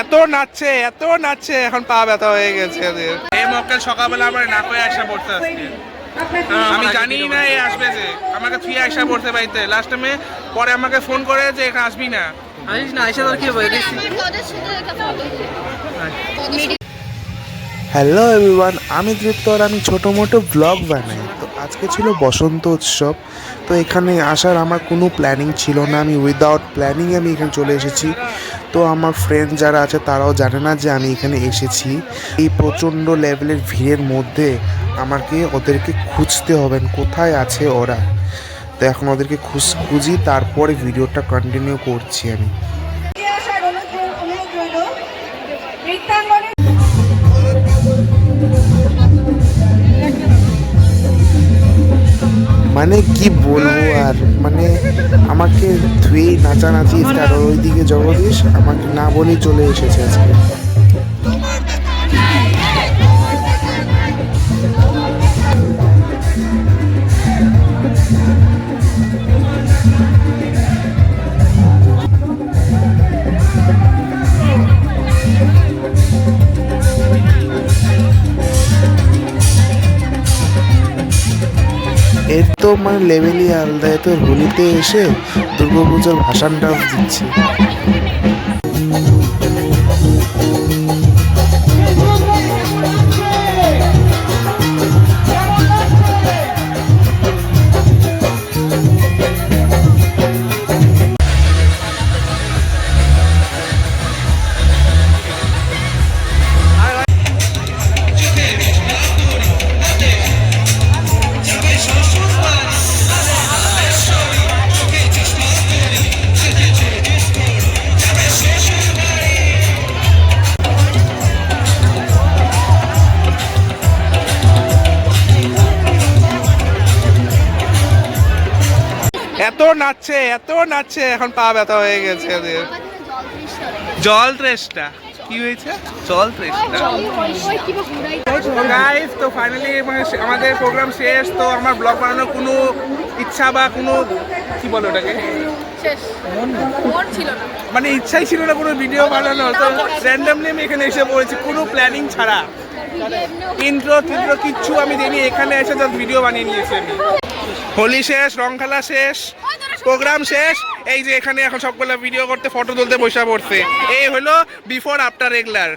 এত নাচছে এখন পা ব্যথা হয়ে গেছে ওদের। এই মক্কেল সকালবেলা আমার না করে আসা পড়তে আসছে, আমি জানি না এ আসবে যে আমাকে থুয়ে আসা পড়তে বাড়িতে। লাস্ট টাইমে পরে আমাকে ফোন করে যে এখানে আসবি না, আসিস না, এসে তোর কি হবে। হ্যালো এভরিওয়ান, আমি তৃপ্ত আর আমি ছোটো মোটো ব্লগ বানাই। তো আজকে ছিল বসন্ত উৎসব। তো এখানে আসার আমার কোনো প্ল্যানিং ছিল না, আমি উইদাউট প্ল্যানিং আমি এখানে চলে এসেছি। তো আমার ফ্রেন্ড যারা আছে তারাও জানে না যে আমি এখানে এসেছি। এই প্রচণ্ড লেভেলের ভিড়ের মধ্যে আমাকে ওদেরকে খুঁজতে হবে কোথায় আছে ওরা। তো এখন ওদেরকে খুঁজি, তারপরে ভিডিওটা কন্টিনিউ করছি আমি। মানে কি বলবো আর, মানে আমাকে ধুয়েই নাচানাচি স্টার, ওইদিকে জগদীশ আমাকে না বলেই চলে এসেছে আজকে। এর তো মানে লেভেলই আলাদা। তো হোলিতে এসে দুর্গাপুজোর ভাসানটাও দিচ্ছে। এত নাচছে এখন পা ব্যথা হয়ে গেছে ওদের। জল তৃষ্ণা কি হয়েছে? জল তৃষ্ণা। গাইস, তো ফাইনালি মানে আমাদের প্রোগ্রাম শেষ। তো আমার ব্লগ বানানোর কোনো ইচ্ছা বা কোনো কি বলো ওটাকে, মানে ইচ্ছাই ছিল না কোনো ভিডিও বানানোর। তো র্যান্ডমলি আমি এখানে এসে পড়েছি কোনো প্ল্যানিং ছাড়া, ইন্ট্রো কিচ্ছু আমি দিইনি, এখানে এসে জাস্ট ভিডিও বানিয়ে নিয়েছি আমি। হোলি শেষ, রং খেলা শেষ, প্রোগ্রাম শেষ, এই যে এখানে এখন সবগুলো ভিডিও করতে ফটো তুলতে বসে পড়ছে। এই হলো বিফোর আফটার রেগুলার।